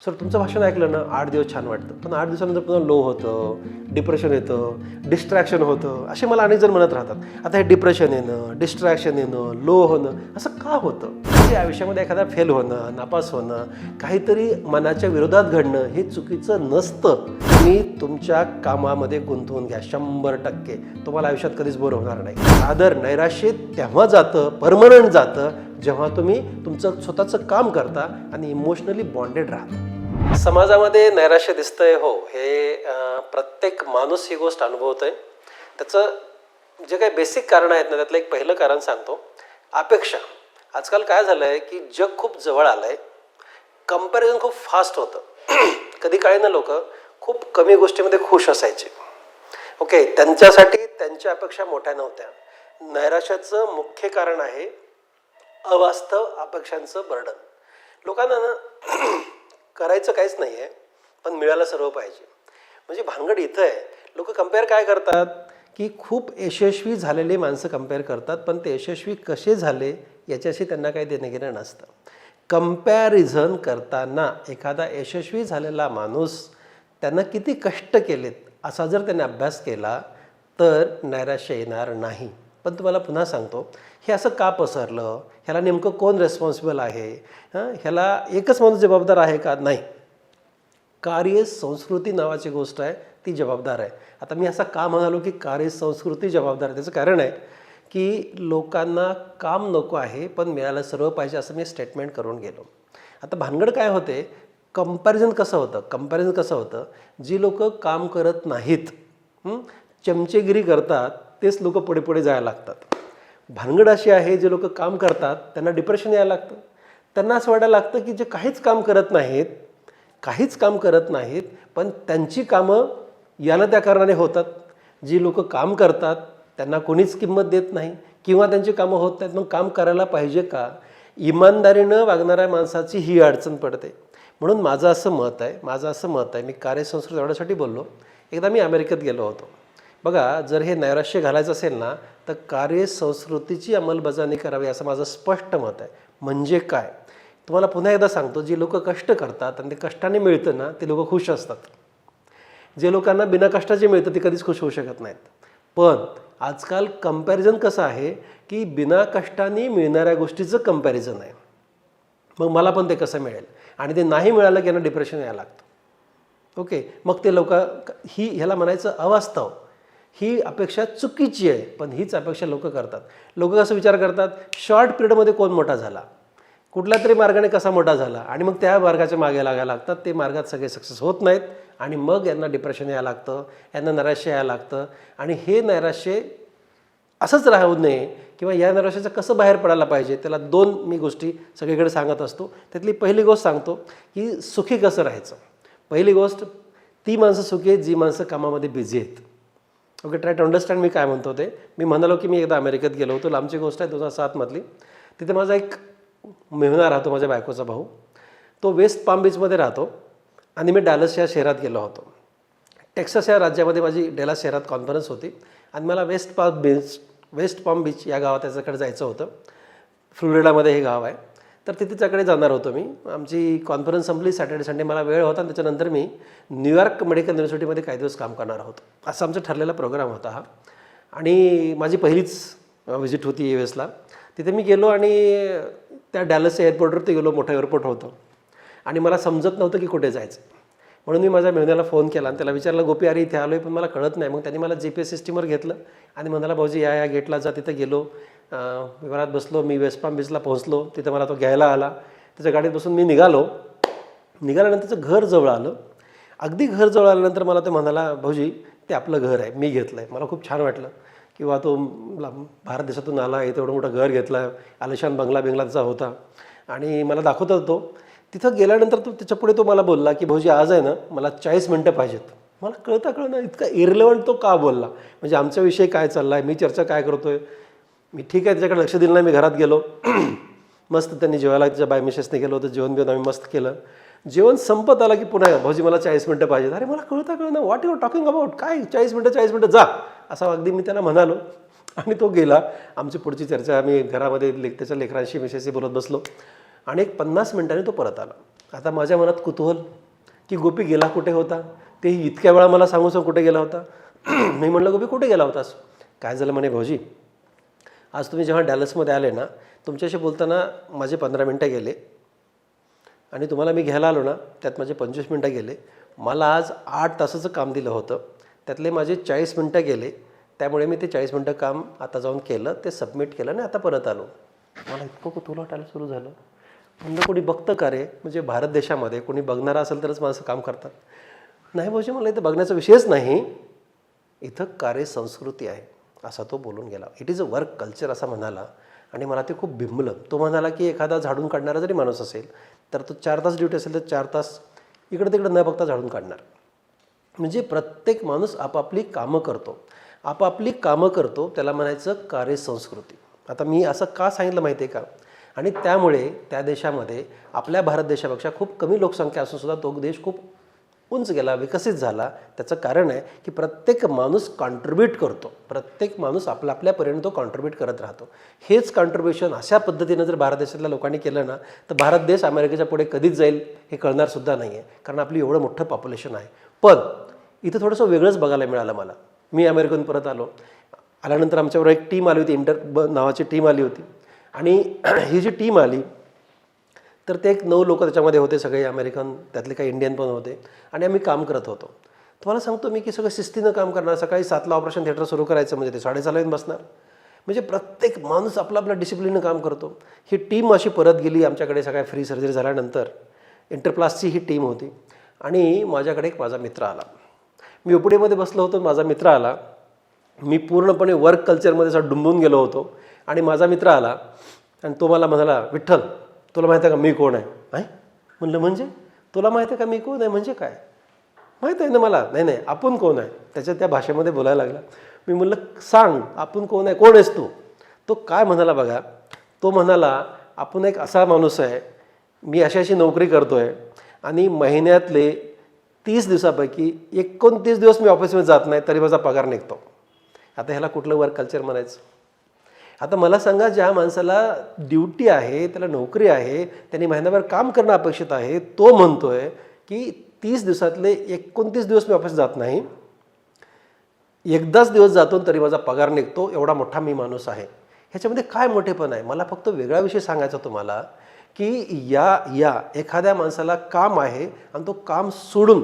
Sir तुमचं भाषण ऐकलं ना 8 दिवस छान वाटतं, पण 8 दिवसानंतर पुन्हा लो होतं, डिप्रेशन येतं, डिस्ट्रॅक्शन होतं, असे मला अनेक जण म्हणत राहतात. आता हे डिप्रेशन येणं, डिस्ट्रॅक्शन येणं, लो होणं असं का होतं? म्हणजे आयुष्यामध्ये एखादा फेल होणं, नापास होणं, काहीतरी मनाच्या विरोधात घडणं हे चुकीचं नसतं. तुम्ही तुमच्या कामामध्ये गुंतवून घ्या 100%. तुम्हाला आयुष्यात कधीच बोर होणार नाही. आदर नैराश्य तेव्हा जातं, परमनंट जातं, जेव्हा तुम्ही तुमचं स्वतःचं काम करता आणि इमोशनली बॉन्डेड राहता. समाजामध्ये नैराश्य दिसतंय, हो, हे प्रत्येक माणूस ही गोष्ट अनुभवतोय. त्याचं जे काही बेसिक कारण आहेत ना, त्यातलं एक पहिलं कारण सांगतो, अपेक्षा. आजकाल काय झालं आहे की जग खूप जवळ आलं आहे, कंपॅरिझन खूप फास्ट होतं. कधी काळी ना लोक खूप कमी गोष्टीमध्ये खुश असायचे. ओके, त्यांच्यासाठी त्यांच्या अपेक्षा मोठ्या नव्हत्या. नैराश्याचं मुख्य कारण आहे अवास्तव अपेक्षांचं बर्डन. लोकांना ना करायचं काहीच नाही आहे, पण मिळायला सर्व पाहिजे. म्हणजे भानगड इथं आहे. लोक कंपेअर काय करतात की खूप यशस्वी झालेले माणसं कंपेअर करतात, पण ते यशस्वी कसे झाले याच्याशी त्यांना काही देणं घेणं नसतं. कंपॅरिझन करताना एखादा यशस्वी झालेला माणूस त्यांना किती कष्ट केलेत असा जर त्याने अभ्यास केला तर नैराश्य येणार नाही. पण तुम्हाला पुन्हा सांगतो, हे असं का पसरलं, ह्याला नेमकं कोण रेस्पॉन्सिबल आहे, ह्याला एकच माणूस जबाबदार आहे का? नाही. कार्य संस्कृती नावाची गोष्ट आहे, ती जबाबदार आहे. आता मी असं का म्हणालो की कार्य संस्कृती जबाबदार आहे? त्याचं कारण आहे की लोकांना काम नको आहे, पण मिळायला सर्व पाहिजे असं मी स्टेटमेंट करून गेलो. आता भानगड काय होते, कंपॅरिझन कसं होतं, जी लोक काम करत नाहीत, चमचेगिरी करतात, तेच लोक पुढे पुढे जायला लागतात. भानगड अशी आहे, जे लोक काम करतात त्यांना डिप्रेशन यायला लागतं. त्यांना असं वाटायला लागतं की जे काहीच काम करत नाहीत पण त्यांची कामं याला त्या कारणाने होतात. जी लोक काम करतात त्यांना कोणीच किंमत देत नाही किंवा त्यांची कामं होत नाहीत. मग काम करायला पाहिजे का? इमानदारीनं वागणाऱ्या माणसाची ही अडचण पडते. म्हणून माझं असं मत आहे, मी कार्यसंस्कृती एवढ्यासाठी बोललो. एकदा मी अमेरिकेत गेलो होतो. बघा, जर हे नैराश्य घालायचं असेल ना तर कार्यसंस्कृतीची अंमलबजावणी करावी असं माझं स्पष्ट मत आहे. म्हणजे काय? तुम्हाला पुन्हा एकदा सांगतो, जी लोक कष्ट करतात आणि ते कष्टाने मिळतं ना, ते लोक खुश असतात. जे लोकांना बिना कष्टाचे मिळतं ते कधीच खुश होऊ शकत नाहीत. पण आजकाल कंपॅरिझन कसं आहे की बिना कष्टाने मिळणाऱ्या गोष्टीचं कंपॅरिझन आहे. मग मला पण ते कसं मिळेल, आणि ते नाही मिळालं की यांना डिप्रेशन यायला लागतं. ओके, मग ते लोक ह्याला म्हणायचं अवास्तव. ही अपेक्षा चुकीची आहे, पण हीच अपेक्षा लोक करतात. लोक कसं विचार करतात, शॉर्ट पिरियडमध्ये कोण मोठा झाला, कुठल्या तरी मार्गाने कसा मोठा झाला, आणि मग त्या मार्गाच्या मागे लागायला लागतात. ते मार्गात सगळे सक्सेस होत नाहीत आणि मग यांना डिप्रेशन यायला लागतं, यांना नैराश्य यायला लागतं. आणि हे नैराश्य असंच राहू नये किंवा या नैराश्याचं कसं बाहेर पडायला पाहिजे, त्याला 2 मी गोष्टी सगळीकडे सांगत असतो. त्यातली पहिली गोष्ट सांगतो की सुखी कसं राहायचं. पहिली गोष्ट, ती माणसं सुखी आहेत जी माणसं कामामध्ये बिझी आहेत. ओके, ट्राय टू अंडरस्टँड मी काय म्हणतो ते. मी म्हणालो की मी एकदा अमेरिकेत गेलो होतो. लांबची गोष्ट आहे, 2007मधली. तिथे माझा एक मेहुणा राहतो, माझ्या बायकोचा भाऊ. तो वेस्ट पाम बीचमध्ये राहतो आणि मी डॅलस या शहरात गेलो होतो. टेक्सास या राज्यामध्ये माझी डॅलस शहरात कॉन्फरन्स होती आणि मला वेस्ट पाम बीच या गावात त्याच्याकडे जायचं होतं. फ्लोरिडामध्ये हे गाव आहे. तर तिथे त्याकडे जाणार होतो मी. आमची कॉन्फरन्स संपली, सॅटर्डे संडे मला वेळ होता आणि त्याच्यानंतर मी न्यूयॉर्क मेडिकल युनिव्हर्सिटीमध्ये काही दिवस काम करणार होतो. असा आमचा ठरलेला प्रोग्राम होता हा. आणि माझी पहिलीच व्हिजिट होती US ला. तिथे मी गेलो आणि त्या डॅलस एअरपोर्टवरती गेलो. मोठं एअरपोर्ट होतं आणि मला समजत नव्हतं की कुठे जायचं. म्हणून मी माझ्या मेहुण्याला फोन केला आणि त्याला विचारलं, गोपी अरे इथे आलो आहे पण मला कळत नाही. मग त्यांनी मला GPS सिस्टीमवर घेतलं आणि म्हणाला, भाऊजी या गेटला जा. तिथं गेलो, विमानात बसलो. मी वेस्ट पाम बीचला पोहोचलो. तिथं मला तो घ्यायला आला. त्याच्या गाडीत बसून मी निघाल्यानंतर त्याचं घर जवळ आलं. अगदी घर जवळ आल्यानंतर मला तो म्हणाला, भाऊजी ते आपलं घर आहे, मी घेतलं आहे. मला खूप छान वाटलं किंवा तो भारत देशातून आला, इथं एवढं मोठं घर घेतलं आहे, आलिशान बंगला त्याचा होता आणि मला दाखवत होतो. तिथं गेल्यानंतर त्याच्यापुढे तो मला बोलला की भाऊजी आज आहे ना मला 40 मिनटं पाहिजेत. मला कळतं इतका इररिलेव्हंट तो का बोलला. म्हणजे आमच्याविषयी काय चाललं आहे, मी चर्चा काय करतो आहे. मी ठीक आहे त्याच्याकडे लक्ष दिलं नाही. मी घरात गेलो. मस्त त्यांनी जेवायला त्याच्या बाय मिसेसने गेलो होतं. जेवण आम्ही मस्त केलं. जेवण संपत आला की पुन्हा भाऊजी मला 40 मिनटं पाहिजेत. अरे मला कळतं what you are talking about, काय 40 मिनटं जा, असं अगदी मी त्याला म्हणालो आणि तो गेला. आमची पुढची चर्चा आम्ही घरामध्ये त्याच्या लेकरांशी मिसेसशी बोलत बसलो आणि एक 50 मिनिटांनी तो परत आला. आता माझ्या मनात कुतूहल की गोपी गेला कुठे होता, तेही इतक्या वेळा मला सांगू सांग कुठे गेला होता. मी म्हटलं गोपी कुठे गेला होतास. काय झालं म्हणे भाऊजी, आज तुम्ही जेव्हा डॅलसमध्ये आले ना, तुमच्याशी बोलताना माझे 15 मिनटं गेले आणि तुम्हाला मी घ्यायला आलो ना त्यात माझे 25 मिनटं गेले. मला आज 8 तासाचं काम दिलं होतं, त्यातले माझे 40 मिनटं गेले. त्यामुळे मी ते 40 मिनटं काम आता जाऊन केलं, ते सबमिट केलं आणि आता परत आलो. मला इतकं कुतूहल वाटायला सुरू झालं. म्हणलं कोणी बघतं का रे, म्हणजे भारत देशामध्ये कोणी बघणारा असेल तरच माणसं काम करतात. नाही भाऊजी मला इथं बघण्याचा विषयच नाही, इथं कार्यसंस्कृती आहे असा तो बोलून गेला. It is a work culture असं म्हणाला आणि मला ते खूप बिंबलं. तो म्हणाला की एखादा झाडून काढणारा जरी माणूस असेल तर तो 4 तास ड्युटी असेल तर 4 तास इकडे तिकडे न बघता झाडून काढणार. म्हणजे प्रत्येक माणूस आपापली कामं करतो, त्याला म्हणायचं कार्यसंस्कृती. आता मी असं का सांगितलं माहिती आहे का, आणि त्यामुळे त्या देशामध्ये आपल्या भारत देशापेक्षा खूप कमी लोकसंख्या असून सुद्धा तो देश खूप उंच गेला, विकसित झाला. त्याचं कारण आहे की प्रत्येक माणूस कॉन्ट्रीब्यूट करतो, प्रत्येक माणूस आपल्यापर्यंत तो कॉन्ट्रीब्यूट करत राहतो. हेच कॉन्ट्रीब्युशन अशा पद्धतीनं जर भारत देशातल्या लोकांनी केलं ना तर भारत देश अमेरिकेच्या पुढे कधीच जाईल हे कळणारसुद्धा नाही आहे, कारण आपली एवढं मोठं पॉप्युलेशन आहे. पण इथं थोडंसं वेगळंच बघायला मिळालं मला. मी अमेरिकेतून परत आल्यानंतर आमच्याबरोबर एक टीम आली होती, नावाची टीम आली होती. आणि ही जी टीम आली तर ते एक 9 लोक त्याच्यामध्ये होते, सगळे अमेरिकन, त्यातले काही इंडियन पण होते. आणि आम्ही काम करत होतो. तुम्हाला सांगतो मी की सगळं शिस्तीनं काम करणार. सकाळी 7ला ऑपरेशन थिएटर सुरू करायचं म्हणजे ते 6:30ला येऊन बसणार. म्हणजे प्रत्येक माणूस आपला डिसिप्लिननं काम करतो. ही टीम अशी परत गेली. आमच्याकडे सगळ्या फ्री सर्जरी झाल्यानंतर इंटरप्लासची ही टीम होती. आणि माझ्याकडे एक माझा मित्र आला. मी ओपीडीमध्ये बसलो होतो, माझा मित्र आला. मी पूर्णपणे वर्क कल्चरमध्ये असा डुंबून गेलो होतो. आणि माझा मित्र आला आणि तो मला म्हणाला, विठ्ठल तुला माहिती आहे का मी कोण आहे. आहे म्हणलं म्हणजे तुला माहिती आहे का मी कोण आहे म्हणजे काय, माहीत आहे ना मला. नाही आपण कोण आहे, त्याच्या त्या भाषेमध्ये बोलायला लागला. मी म्हणलं सांग आपण कोण आहे, कोण आहेस तू. तो काय म्हणाला बघा, तो म्हणाला आपण एक असा माणूस आहे, मी अशी नोकरी करतो आहे आणि महिन्यातले 30 दिवसापैकी 29 दिवस मी ऑफिसमध्ये जात नाही तरी माझा पगार निघतो. आता ह्याला कुठलं वर्क कल्चर म्हणायचं. आता मला सांगा, ज्या माणसाला ड्युटी आहे, त्याला नोकरी आहे, त्यांनी महिनाभर काम करणं अपेक्षित आहे, तो म्हणतोय की 30 दिवसातले 29 दिवस मी ऑफिस जात नाही, एकदाच दिवस जातो तरी माझा पगार निघतो, एवढा मोठा मी माणूस आहे. ह्याच्यामध्ये काय मोठेपण आहे. मला फक्त वेगळा विषय सांगायचा तुम्हाला की या एखाद्या माणसाला काम आहे आणि तो काम सोडून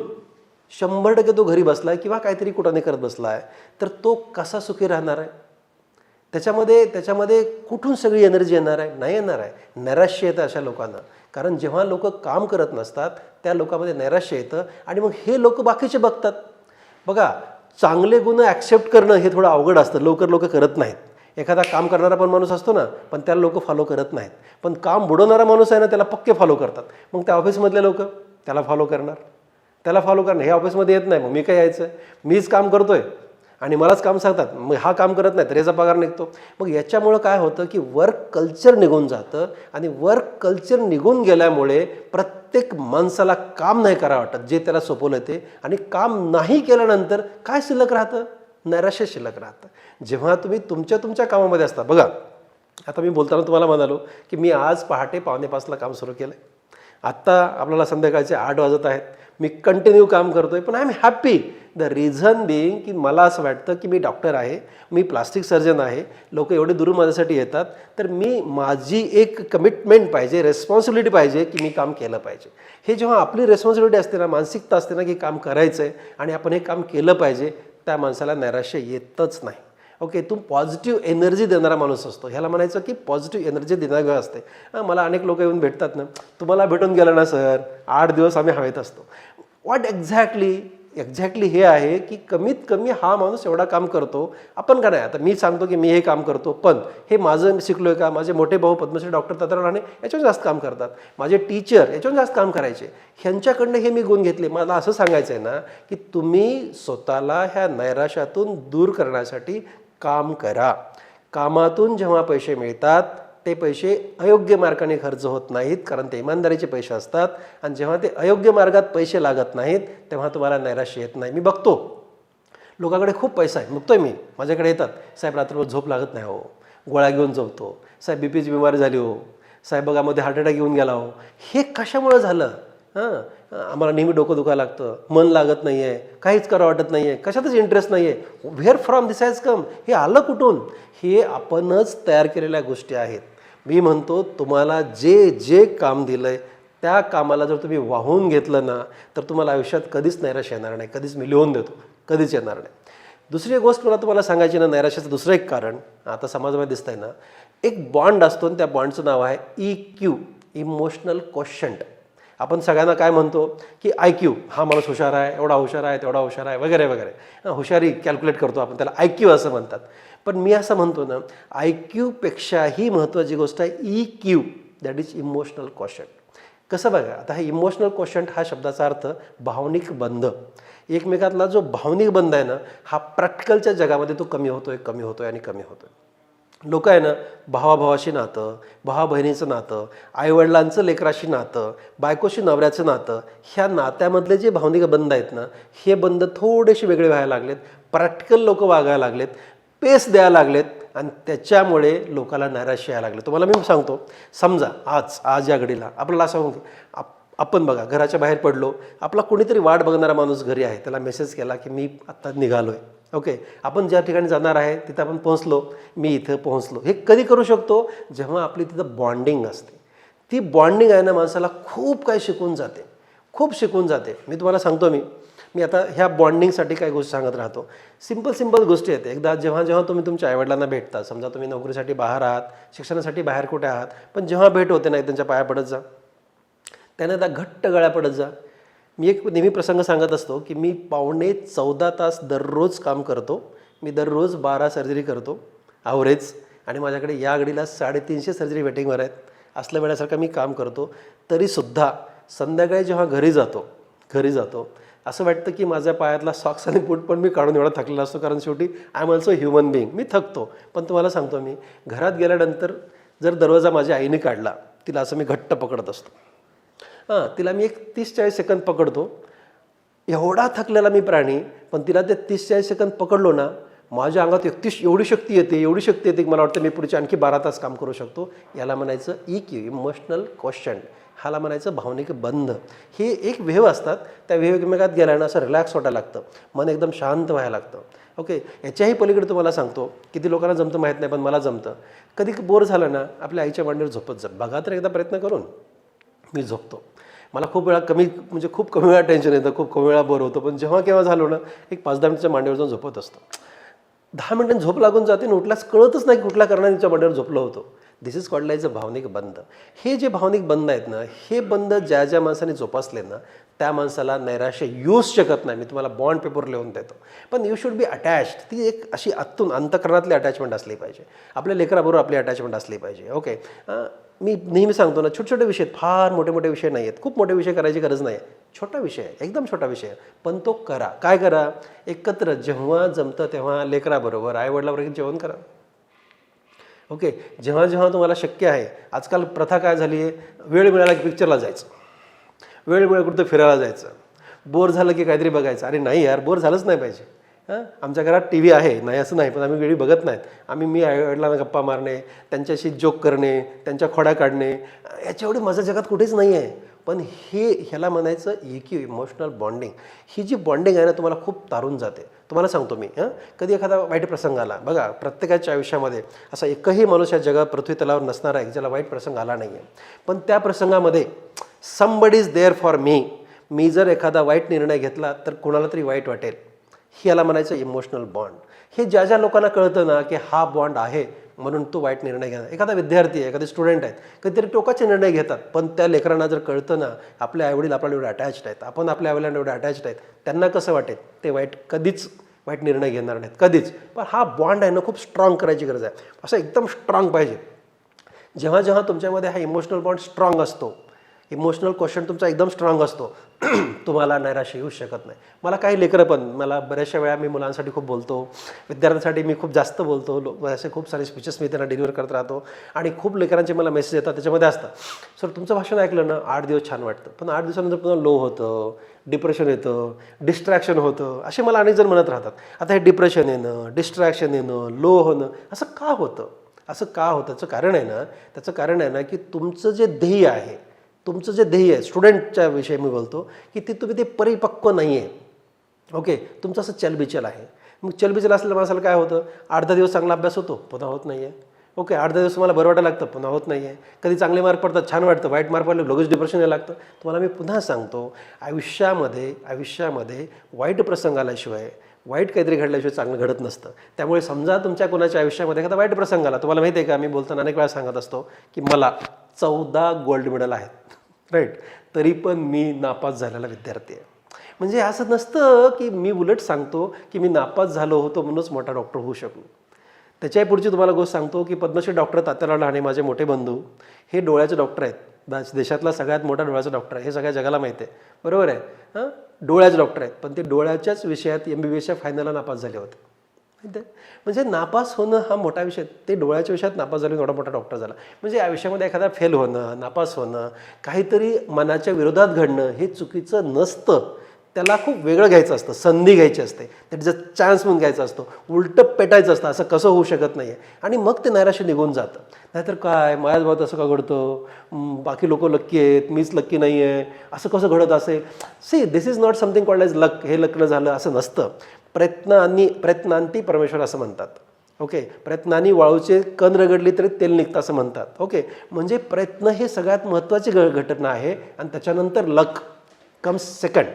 100% तो घरी बसला आहे किंवा काहीतरी कुठाने करत बसला आहे, तर तो कसा सुखी राहणार आहे. त्याच्यामध्ये कुठून सगळी एनर्जी येणार आहे, नाही येणार आहे. नैराश्य येतं अशा लोकांना. कारण जेव्हा लोक काम करत नसतात त्या लोकांमध्ये नैराश्य येतं आणि मग हे लोक बाकीचे बघतात. बघा, चांगले गुण ॲक्सेप्ट करणं हे थोडं अवघड असतं, लोक करत नाहीत. एखादा काम करणारा पण माणूस असतो ना, पण त्याला लोक फॉलो करत नाहीत. पण काम बुडवणारा माणूस आहे ना, त्याला पक्के फॉलो करतात. मग त्या ऑफिसमधले लोक त्याला फॉलो करणार. हे ऑफिसमध्ये येत नाही, मग मी काय यायचं, मीच काम करतोय आणि मलाच काम सांगतात, मग हा काम करत नाही तर याचा पगार निघतो. मग याच्यामुळं काय होतं की वर्क कल्चर निघून जातं आणि वर्क कल्चर निघून गेल्यामुळे प्रत्येक माणसाला काम नाही करावं वाटत जे त्याला सोपवलं ते. आणि काम नाही केल्यानंतर काय शिल्लक राहतं, नैराश्य शिल्लक राहतं. जेव्हा तुम्ही तुमच्या कामामध्ये असता. बघा, आता मी बोलताना तुम्हाला म्हणालो की मी आज पहाटे 4:45ला काम सुरू केलं. आत्ता आपल्याला संध्याकाळचे 8 वाजत आहेत. मी कंटिन्यू काम करतोय, पण I am happy. The reason being की मला असं वाटतं की मी डॉक्टर आहे, मी प्लास्टिक सर्जन आहे, लोक एवढे दुरून माझ्यासाठी येतात, तर माझी एक कमिटमेंट पाहिजे, रेस्पॉन्सिबिलिटी पाहिजे की मी काम केलं पाहिजे. हे जेव्हा आपली रेस्पॉन्सिबिलिटी असते ना, मानसिकता असते ना की काम करायचं आहे आणि आपण हे काम केलं पाहिजे, त्या माणसाला नैराश्य येतच नाही. ओके, तू पॉझिटिव्ह एनर्जी देणारा माणूस असतो. ह्याला म्हणायचं की पॉझिटिव्ह एनर्जी देणारं असते. मला अनेक लोक येऊन भेटतात ना, तुम्हाला भेटून गेलं ना सर, 8 दिवस आम्ही हवेत असतो. व्हॉट एक्झॅक्टली हे आहे की कमीत कमी हा माणूस एवढा काम करतो, आपण का नाही. आता मी सांगतो की मी हे काम करतो, पण हे माझं शिकलोय का. माझे मोठे भाऊ पद्मश्री डॉक्टर तात्याराव राणे याच्यावर जास्त काम करतात, माझे टीचर याच्यावर जास्त काम करायचे, ह्यांच्याकडनं हे मी गुण घेतले. मला असं सांगायचं आहे ना की तुम्ही स्वतःला ह्या नैराश्यातून दूर करण्यासाठी काम करा. कामातून जेव्हा पैसे मिळतात ते पैसे अयोग्य मार्गाने खर्च होत नाहीत, कारण ते इमानदारीचे पैसे असतात. आणि जेव्हा ते अयोग्य मार्गात पैसे लागत नाहीत तेव्हा तुम्हाला नैराश्य येत नाही. मी बघतो लोकांकडे खूप पैसा आहे, बघतोय मी, माझ्याकडे येतात, साहेब रात्रभर झोप लागत नाही हो, गोळ्या घेऊन झोपतो, साहेब बीपीची बिमारी झाली हो, साहेब बघा मध्ये हार्ट अटॅक येऊन गेला हो. हे कशामुळे झालं, आम्हाला नेहमी डोकं दुखायला लागतं, मन लागत नाही आहे, काहीच करावं वाटत नाही आहे, कशातच इंटरेस्ट नाही आहे. Where from this has come? हे आलं कुठून? हे आपणच तयार केलेल्या गोष्टी आहेत. मी म्हणतो तुम्हाला जे जे काम दिलं आहे त्या कामाला जर तुम्ही वाहून घेतलं ना तर तुम्हाला आयुष्यात कधीच नैराश्य येणार नाही. कधीच मी लिहून देतो, कधीच येणार नाही. दुसरी गोष्ट मला तुम्हाला सांगायची ना, नैराश्याचं दुसरं एक कारण आता समाजामध्ये दिसतं आहे ना, एक बॉन्ड असतो आणि त्या बॉन्डचं नाव आहे EQ, इमोशनल क्वोशंट. आपण सगळ्यांना काय म्हणतो की IQ, हा माणूस हुशार आहे, एवढा हुशार आहे, तेवढा हुशार आहे, वगैरे वगैरे. हुशारी कॅल्क्युलेट करतो आपण, त्याला IQ असं म्हणतात. पण मी असं म्हणतो ना, IQ पेक्षाही महत्त्वाची गोष्ट आहे EQ, that is emotional quotient. कसं बघा, आता हे इमोशनल क्वोशंट हा शब्दाचा अर्थ भावनिक बंध. एकमेकातला जो भावनिक बंध आहे ना, हा प्रॅक्टिकलच्या जगामध्ये तो कमी होतोय, कमी होतोय आणि कमी होतोय. लोक आहे ना, भावाभावाशी नातं, भावा बहिणीचं नातं, आईवडिलांचं लेकराशी नातं, बायकोशी नवऱ्याचं नातं, ह्या नात्यामधले जे भावनिक बंध आहेत ना, हे बंध थोडेसे वेगळे व्हायला लागलेत. प्रॅक्टिकल लोक वागायला लागलेत, पेस द्यायला लागलेत आणि त्याच्यामुळे लोकाला नैराश्य यायला लागले. तुम्हाला मी सांगतो, समजा आज या घडीला आपल्याला असं आपण बघा, घराच्या बाहेर पडलो, आपला कोणीतरी वाट बघणारा माणूस घरी आहे, त्याला मेसेज केला की मी आत्ता निघालो आहे, ओके, आपण ज्या ठिकाणी जाणार आहे तिथं आपण पोहोचलो, मी इथं पोहोचलो. हे कधी करू शकतो? जेव्हा आपली तिथं बॉन्डिंग असते. ती बॉन्डिंग आहे ना, माणसाला खूप काही शिकून जाते, खूप शिकून जाते. मी तुम्हाला सांगतो, मी आता ह्या बॉन्डिंगसाठी काही गोष्टी सांगत राहतो. सिंपल गोष्टी आहेत. एकदा जेव्हा तुम्ही तुमच्या आईवडिलांना भेटता, समजा तुम्ही नोकरीसाठी बाहेर आहात, शिक्षणासाठी बाहेर कुठे आहात, पण जेव्हा भेट होते नाही, त्यांच्या पाया पडत जा, त्यांना त्या घट्ट गळ्या पडत जा. मी एक नेहमी प्रसंग सांगत असतो की मी 14.5 तास दररोज काम करतो. मी दररोज 12 सर्जरी करतो ॲव्हरेज, आणि माझ्याकडे या घडीला 350 सर्जरी वेटिंगवर आहेत. असल्या वेळासारखं मी काम करतो. तरीसुद्धा संध्याकाळी जेव्हा घरी जातो असं वाटतं की माझ्या पायातला सॉक्स आणि बूट पण मी काढून एवढा थकलेला असतो, कारण शेवटी I am also human being. मी थकतो. पण तुम्हाला सांगतो, मी घरात गेल्यानंतर जर दरवाजा माझ्या आईने काढला, तिला असं मी घट्ट पकडत असतो. तिला मी एक 30-40 सेकंद पकडतो. एवढा थकलेला मी प्राणी, पण तिला ते 30-40 सेकंद पकडलो ना, माझ्या अंगात एवढी शक्ती येते की मला वाटतं मी पुढचे आणखी 12 तास काम करू शकतो. याला म्हणायचं EQ, इमोशनल क्वोशंट. ह्याला म्हणायचं भावनिक बंध. हे एक वेव्ह असतात, त्या वेव्ह एकमेकात गेल्यानं असं रिलॅक्स वाटायला लागतं, मन एकदम शांत व्हायला लागतं. ओके, याच्याही पलीकडे तुम्हाला सांगतो, किती लोकांना जमतं माहीत नाही, पण मला जमतं. कधी बोर झालं ना, आपल्या आईच्या मांडीवर झोपत जा. बघा तर एकदा प्रयत्न करून. मी झोपतो. मला खूप कमी वेळा टेन्शन येतं, खूप कमी वेळा बोर होतो, पण जेव्हा केव्हा झालो ना, एक 5-10 मिनिटच्या मांडीवर जाऊन झोपत असतो. 10 मिनिटांनी झोप लागून जाते आणि उठल्यास कळतच नाही कुठल्या कारणाने मांडीवर झोपलो होतो. दिस इज कॉल्ड लाईज अ भावनिक बंध. हे जे भावनिक बंध आहेत ना, हे बंध ज्या माणसाने जोपासले ना, त्या माणसाला नैराश्य येऊच शकत नाही. मी तुम्हाला बॉन्ड पेपर लिहून देतो. पण यू शुड बी अटॅच्ड. ती एक अशी आतून अंतःकरणातली अटॅचमेंट असली पाहिजे. आपल्या लेकराबरोबर आपली अटॅचमेंट असली पाहिजे. ओके, मी नेहमी सांगतो ना, छोटे विषय आहेत, फार मोठे विषय नाही आहेत, खूप मोठे विषय करायची गरज नाही आहे. छोटा विषय आहे, एकदम छोटा विषय आहे, पण तो करा. काय करा? एकत्र जेव्हा जमतं तेव्हा लेकराबरोबर, आईवडिलाबरोबर जेवण करा. ओके, जेव्हा तुम्हाला शक्य आहे. आजकाल प्रथा काय झाली आहे, वेळ मिळाला की पिक्चरला जायचं, वेळ मिळाला कुठं फिरायला जायचं, बोर झालं की काहीतरी बघायचं. अरे नाही यार, बोर झालंच नाही पाहिजे. आमच्या घरात TV आहे, नाही असं नाही, पण आम्ही वेळी बघत नाहीत. मी आईवडिलांना गप्पा मारणे, त्यांच्याशी जोक करणे, त्यांच्या खोड्या काढणे, याच्या एवढी मजा जगात कुठेच नाही आहे. पण ह्याला म्हणायचं EQ, इमोशनल बॉन्डिंग. ही जी बॉन्डिंग आहे ना, तुम्हाला खूप तारून जाते. तुम्हाला सांगतो मी, कधी एखादा वाईट प्रसंग आला, बघा प्रत्येकाच्या आयुष्यामध्ये असा एकही माणूस या जगात पृथ्वी तलावर नसणार आहे ज्याला वाईट प्रसंग आला नाही आहे. पण त्या प्रसंगामध्ये somebody is there for me. मी जर एखादा वाईट निर्णय घेतला तर कोणाला तरी वाईट वाटेल. याला म्हणायचं इमोशनल बॉन्ड. हे ज्या लोकांना कळतं ना की हा बॉन्ड आहे, म्हणून तो वाईट निर्णय घेणार. एखादा विद्यार्थी आहे, एखादे स्टुडंट आहेत, कधीतरी टोकाचे निर्णय घेतात, पण त्या लेकरांना जर कळतं ना, आपले आईवडील आपल्याला एवढे अटॅच्ड आहेत, आपण आपल्या आईवडिलांना एवढे अटॅच्ड आहेत, त्यांना कसं वाटेल, ते कधीच वाईट निर्णय घेणार नाहीत, कधीच. पण हा बॉन्ड आहे ना, खूप स्ट्रॉंग करायची गरज आहे. असं एकदम स्ट्रॉंग पाहिजे. जेव्हा तुमच्यामध्ये हा इमोशनल बॉन्ड स्ट्रॉंग असतो, इमोशनल क्वोशंट तुमचा एकदम स्ट्रॉंग असतो, तुम्हाला नैराश्य येऊच शकत नाही. मला काही लेकरं, पण मला बऱ्याचशा वेळा मी मुलांसाठी खूप बोलतो, विद्यार्थ्यांसाठी मी खूप जास्त बोलतो, असे खूप सारे स्पीचेस मी त्यांना डिलिव्हर करत राहतो. आणि खूप लेकरांचे मला मेसेज येतात, त्याच्यामध्ये असतात, सर तुमचं भाषण ऐकलं ना, 8 दिवस छान वाटतं, पण 8 दिवसानंतर पुन्हा लो होतं, डिप्रेशन येतं, डिस्ट्रॅक्शन होतं, असे मला अनेक जण म्हणत राहतात. आता हे डिप्रेशन येणं, डिस्ट्रॅक्शन येणं, लो होणं, असं का होतं? त्याचं कारण आहे ना, की तुमचं जे ध्येय आहे, तुमचं जे ध्येय आहे, स्टुडंटच्या विषयी मी बोलतो, की तुम्ही ते परिपक्व नाही आहे. ओके, तुमचं असं चलबिचल आहे. मग चलबिचल असलेल्या माणसाला काय होतं, 8-10 दिवस चांगला अभ्यास होतो, पुन्हा होत नाही आहे. ओके, 8-10 दिवस तुम्हाला बरं वाटायला लागतं, पुन्हा होत नाही आहे. कधी चांगले मार्क पडतात, छान वाटतं, वाईट मार्क पडले लगेच डिप्रेशन यायला लागतं. तुम्हाला मी पुन्हा सांगतो, आयुष्यामध्ये वाईट प्रसंग आल्याशिवाय, वाईट काहीतरी घडल्याशिवाय चांगलं घडत नसतं. त्यामुळे समजा तुमच्या कोणाच्या आयुष्यामध्ये एखादा वाईट प्रसंग आला, तुम्हाला माहिती आहे का, मी बोलताना अनेक वेळा सांगत असतो की मला 14 गोल्ड मेडल आहेत, राईट, तरी पण मी नापास झालेला विद्यार्थी आहे. म्हणजे असं नसतं की मी उलट सांगतो की मी नापास झालो होतो म्हणूनच मोठा डॉक्टर होऊ शकलो. त्याच्याही पुढची तुम्हाला गोष्ट सांगतो की पद्मश्री डॉक्टर तात्याराव लहाने माझे मोठे बंधू हे डोळ्याचे डॉक्टर आहेत. देशातला सगळ्यात मोठा डोळ्याचा डॉक्टर आहे, हे सगळ्या जगाला माहिती आहे, बरोबर आहे. हां, डोळ्याचे डॉक्टर आहेत, पण ते डोळ्याच्याच विषयात MBBSच्या फायनलला नापास झाले होते. माहिती आहे, म्हणजे नापास होणं हा मोठा विषय. ते डोळ्याच्या विषयात नापास झाले, एवढा मोठा डॉक्टर झाला. म्हणजे आयुष्यामध्ये एखादा फेल होणं, नापास होणं, काहीतरी मनाच्या विरोधात घडणं हे चुकीचं नसतं. त्याला खूप वेगळं घ्यायचं असतं, संधी घ्यायची असते, त्याचा चान्स म्हणून घ्यायचा असतो, उलटं पेटायचं असतं. असं कसं होऊ शकत नाही आहे. आणि मग ते नैराश्य निघून जातं. नाहीतर काय, माझ्याच बाबत असं का घडतं, बाकी लोक लक्की आहेत, मीच लक्की नाही आहे, असं कसं घडत असेल. See, this is not something called as luck. हे लग्न झालं असं नसतं. प्रयत्नांती परमेश्वर असं म्हणतात. ओके, प्रयत्नांनी वाळूचे कण रगडली तरी तेल निघतं असं म्हणतात. ओके, म्हणजे प्रयत्न हे सगळ्यात महत्त्वाची घटना आहे आणि त्याच्यानंतर luck comes second.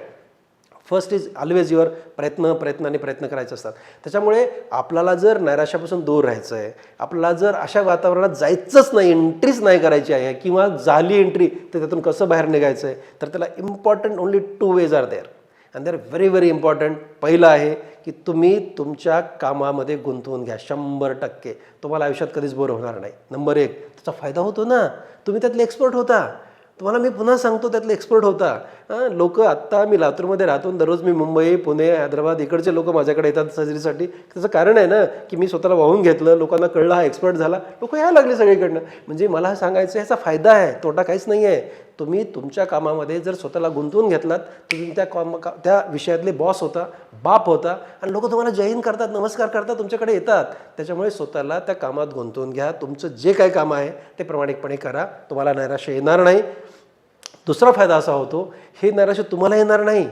First is always your प्रयत्नांनी प्रयत्न करायचे असतात. त्याच्यामुळे आपल्याला जर नैराश्यापासून दूर राहायचं आहे, आपल्याला जर अशा वातावरणात जायचंच नाही, एंट्रीच नाही करायची आहे, किंवा झाली एंट्री तर त्यातून कसं बाहेर निघायचं आहे, तर त्याला important only 2 ways are there and they are very very important. पहिलं आहे की तुम्ही तुमच्या कामामध्ये गुंतवून घ्या 100%. तुम्हाला आयुष्यात कधीच बोर होणार नाही. नंबर 1, त्याचा फायदा होतो ना, तुम्ही त्यातले एक्सपर्ट होता. तुम्हाला मी पुन्हा सांगतो, त्यातले एक्सपर्ट होता. लोक आत्ता मी लातूरमध्ये राहतो, दररोज मी मुंबई, पुणे, हैदराबाद इकडचे लोक माझ्याकडे येतात सर्जरीसाठी. त्याचं कारण आहे ना की मी स्वतःला वाहून घेतलं, लोकांना कळलं, हा एक्सपर्ट झाला, लोक यायला लागले सगळीकडनं. म्हणजे मला सांगायचं ह्याचा फायदा आहे, तोटा काहीच नाही आहे. तुम्ही तुमच्या कामामध्ये जर स्वतःला गुंतवून घेतलात तर तुम्ही त्या विषयातले बॉस होता, बाप होता, आणि लोक तुम्हाला जय हिंद करतात, नमस्कार करतात, तुमच्याकडे येतात. त्याच्यामुळे स्वतःला त्या कामात गुंतवून घ्या. तुमचं जे काही काम आहे ते प्रामाणिकपणे करा, तुम्हाला नैराश्य येणार नाही. दुसरा फायदा असा होतो, हे नैराश्य तुम्हाला येणार नाही,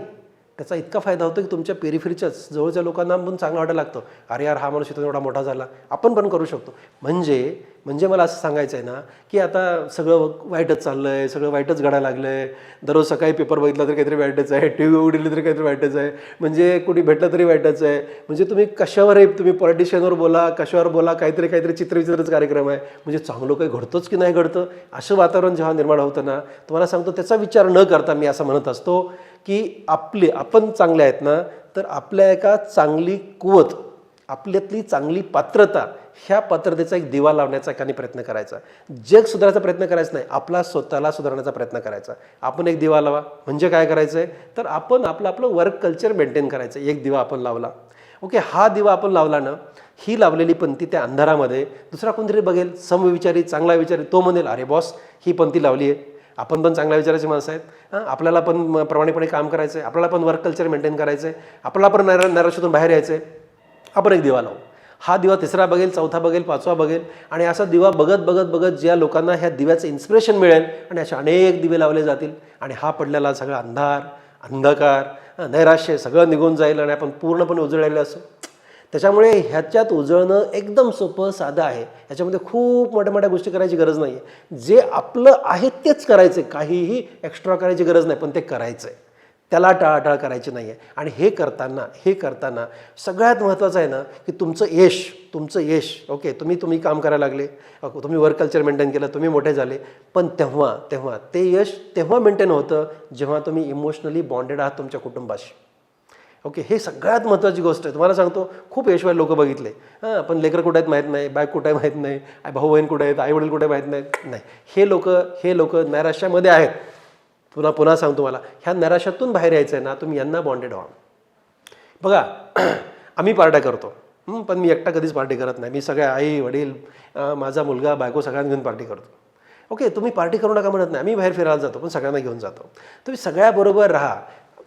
त्याचा इतका फायदा होतो की तुमच्या पेरिफेरीच्याच जवळच्या लोकांना पण चांगलं वाटायला लागतं. अरे यार, हा माणूस इथून एवढा मोठा झाला, आपण पण करू शकतो. म्हणजे मला असं सांगायचं आहे ना की आता सगळं वाईटच चाललं आहे, सगळं वाईटच घडायला लागलं आहे. दररोज सकाळी पेपर बघितला तर काहीतरी वाईटच आहे, TV उघडली तरी काहीतरी वाईटच आहे, म्हणजे कुणी भेटलं तरी वाईटच आहे. म्हणजे तुम्ही कशावरही, तुम्ही पॉलिटिशियनवर बोला, कशावर बोला, काहीतरी चित्रविचित्रच कार्यक्रम आहे. म्हणजे चांगलं काही घडतंच की नाही घडतं, असं वातावरण जेव्हा निर्माण होतं ना, तुम्हाला सांगतो त्याचा विचार न करता मी असं म्हणत असतो की आपण चांगले आहेत ना, तर आपल्या एका चांगली कुवत, आपल्यातली चांगली पात्रता, ह्या पात्रतेचा एक दिवा लावण्याचा एकाने प्रयत्न करायचा. जग सुधारायचा प्रयत्न करायचा नाही, आपला स्वतःला सुधारण्याचा प्रयत्न करायचा. आपण एक दिवा लावा. म्हणजे काय करायचं आहे, तर आपण आपलं वर्क कल्चर मेंटेन करायचं. एक दिवा आपण लावला. ओके, हा दिवा आपण लावला ना, ही लावलेली पंथी त्या अंधारामध्ये दुसरा कोणतरी बघेल, समविचारी, चांगला विचारी, तो म्हणेल अरे बॉस, ही पंथी लावली आहे, आपण पण चांगल्या विचाराची माणसं आहेत, आपल्याला पण प्रामाणिकपणे काम करायचं आहे, आपल्याला पण वर्क कल्चर मेंटेन करायचं आहे, आपल्याला पण नैराश्यातून बाहेर यायचं आहे, आपण एक दिवा लावू. हा दिवा तिसरा बघेल, चौथा बघेल, पाचवा बघेल, आणि असा दिवा बघत बघत बघत ज्या लोकांना ह्या दिव्याचं इन्स्पिरेशन मिळेल आणि असे अनेक दिवे लावले जातील आणि हा पडलेला सगळा अंधकार, नैराश्य सगळं निघून जाईल आणि आपण पूर्णपणे उजळलेलं असू. त्याच्यामुळे ह्याच्यात उजळणं एकदम सोपं, साधं आहे. ह्याच्यामध्ये खूप मोठ्या मोठ्या गोष्टी करायची गरज नाही आहे. जे आपलं आहे तेच करायचं आहे, काहीही एक्स्ट्रा करायची गरज नाही, पण ते करायचं आहे, त्याला टाळाटाळ करायची नाही आहे. आणि हे करताना सगळ्यात महत्त्वाचं आहे ना की तुमचं यश ओके, तुम्ही काम करायला लागले, तुम्ही वर्क कल्चर मेंटेन केलं, तुम्ही मोठे झाले, पण तेव्हा ते यश तेव्हा मेंटेन होतं जेव्हा तुम्ही इमोशनली बॉन्डेड आहात तुमच्या कुटुंबाशी. ओके, हे सगळ्यात महत्त्वाची गोष्ट आहे. तुम्हाला सांगतो, खूप यशवान लोक बघितले, पण लेकरं कुठे आहेत माहीत नाही, बायक कुठे आहे माहीत नाही, भाऊ बहीण कुठे आहेत, आईवडील कुठे माहीत नाही. हे लोक नैराश्यामध्ये आहेत. पुन्हा सांगतो, मला ह्या नैराश्यातून बाहेर यायचं आहे ना, तुम्ही यांना बॉन्डेड व्हा. बघा, आम्ही पार्ट्या करतो, पण मी एकटा कधीच पार्टी करत नाही. मी सगळ्या आई वडील, माझा मुलगा, बायको सगळ्यांना घेऊन पार्टी करतो. ओके, तुम्ही पार्टी करू नका म्हणत नाही, आम्ही बाहेर फिरायला जातो, पण सगळ्यांना घेऊन जातो. तुम्ही सगळ्याबरोबर राहा,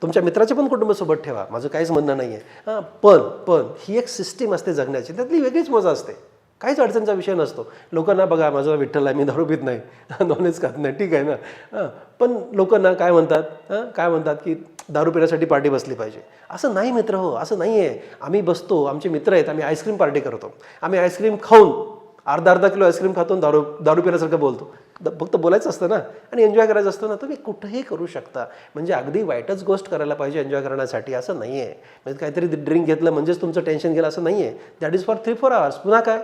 तुमच्या मित्राचे पण कुटुंबासोबत ठेवा, माझं काहीच म्हणणं नाही आहे. पण ही एक सिस्टीम असते जगण्याची, त्यातली वेगळीच मजा असते. काहीच अडचणीचा विषय नसतो. लोकांना बघा, माझा विठ्ठल आहे, मी दारू पित नाही, नॉनव्हेज खात नाही, ठीक आहे ना. पण लोकांना काय म्हणतात की दारू पिण्यासाठी पार्टी बसली पाहिजे. असं नाही मित्र हो, असं नाही आहे. आम्ही बसतो, आमचे मित्र आहेत, आम्ही आईस्क्रीम पार्टी करतो. आम्ही आईस्क्रीम खाऊन अर्धा किलो आईस्क्रीम खातो, दारू पिण्यासारखं बोलतो. फक्त बोलायचं असतं ना आणि एन्जॉय करायचं असतं ना. तुम्ही कुठंही करू शकता. म्हणजे अगदी वाईटच गोष्ट करायला पाहिजे एन्जॉय करण्यासाठी असं नाही आहे. म्हणजे काहीतरी ड्रिंक घेतलं म्हणजेच तुमचं टेन्शन गेलं असं नाही आहे. That is for 3-4 hours. पुन्हा काय,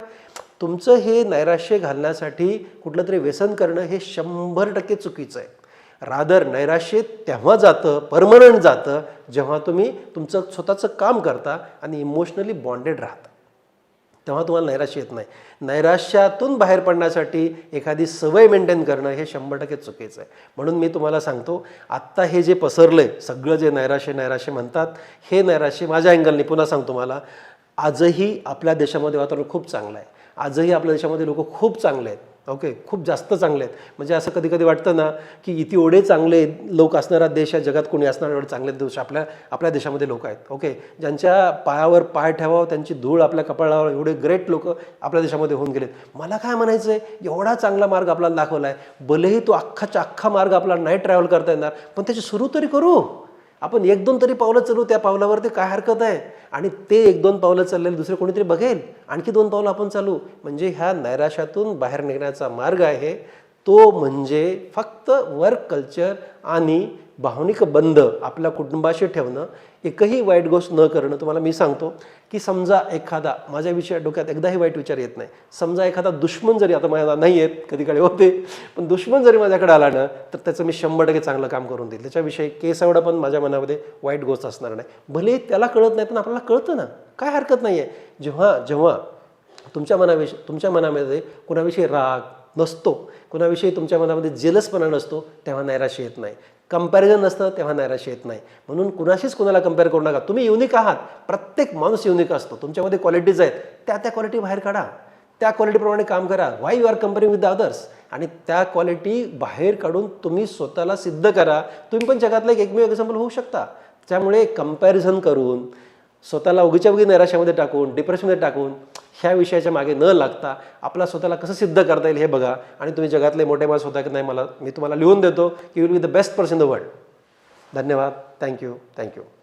तुमचं हे नैराश्य घालण्यासाठी कुठलं तरी व्यसन करणं हे 100% चुकीचं आहे. रादर नैराश्य तेव्हा जातं, परमनंट जातं, जेव्हा तुम्ही तुमचं स्वतःचं काम करता आणि इमोशनली बॉन्डेड राहता. तेव्हा तुम्हाला नैराश्य येत नाही. नैराश्यातून बाहेर पडण्यासाठी एखादी सवय मेंटेन करणं हे 100% चुकीचं आहे. म्हणून मी तुम्हाला सांगतो, आत्ता हे जे पसरलं आहे सगळं, जे नैराश्य म्हणतात, हे नैराश्य माझ्या अँगलने पुन्हा सांगतो तुम्हाला, आजही आपल्या देशामध्ये वातावरण खूप चांगलं आहे. आजही आपल्या देशामध्ये लोक खूप चांगले आहेत. ओके, खूप जास्त चांगले आहेत. म्हणजे असं कधी कधी वाटतं ना की इथे एवढे चांगले लोक असणारा देश या जगात कोणी असणार, एवढे चांगले देश आपल्या देशामध्ये लोक आहेत. ओके, ज्यांच्या पायावर पाय ठेवावं, त्यांची धूळ आपल्या कपाळावर, एवढे ग्रेट लोक आपल्या देशामध्ये होऊन गेलेत. मला काय म्हणायचं आहे, एवढा चांगला मार्ग आपल्याला दाखवला आहे. भलेही तो अख्खाच्या अख्खा मार्ग आपल्याला नाही ट्रॅव्हल करता येणार, पण त्याची सुरू तरी करू. आपण 1-2 तरी पावलं चालू, त्या पावलावरती काय हरकत आहे. आणि ते 1-2 पावलं चाललेले दुसरे कोणीतरी बघेल, आणखी 2 पावलं आपण चालू. म्हणजे ह्या नैराश्यातून बाहेर निघण्याचा मार्ग आहे तो म्हणजे फक्त वर्क कल्चर आणि भावनिक बंध आपल्या कुटुंबाशी ठेवणं, एकही वाईट गोष्ट न करणं. तुम्हाला मी सांगतो की समजा एखादा, माझ्या डोक्यात एकदाही वाईट विचार येत नाही. समजा एखादा दुश्मन जरी, आता माझ्या नाही येत, कधी काळी होते, पण दुश्मन जरी माझ्याकडे आला ना, तर त्याचं मी 100% चांगलं काम करून देईल. त्याच्याविषयी केस एवढा पण माझ्या मनामध्ये वाईट गोष्ट असणार नाही. भले त्याला कळत नाही, पण आपल्याला कळतं ना, काय हरकत नाही आहे. जेव्हा तुमच्या मनामध्ये कुणाविषयी राग नसतो, कुणाविषयी तुमच्या मनामध्ये जेलसपणा नसतो, तेव्हा नैराश्य येत नाही. कंपॅरिझन नसतं तेव्हा नैराश्य येत नाही. म्हणून कुणाशीच कुणाला कंपेअर करू नका. तुम्ही युनिक आहात. प्रत्येक माणूस युनिक असतो. तुमच्यामध्ये क्वालिटीज आहेत, त्या क्वालिटी बाहेर काढा, त्या क्वालिटीप्रमाणे काम करा. Why you are comparing with the others, आणि त्या क्वालिटी बाहेर काढून तुम्ही स्वतःला सिद्ध करा. तुम्ही पण जगातलं एकमेव एक्झाम्पल होऊ शकता. त्यामुळे कंपॅरिझन करून, स्वतःला उगीच्या उगी नैराश्यामध्ये टाकून, डिप्रेशनमध्ये टाकून, ह्या विषयाच्या मागे न लागता आपला स्वतःला कसं सिद्ध करता येईल हे बघा. आणि तुम्ही जगातले मोठे माणूस होता की नाही, मी तुम्हाला लिहून देतो की you will be the best person in the world. धन्यवाद. थँक्यू.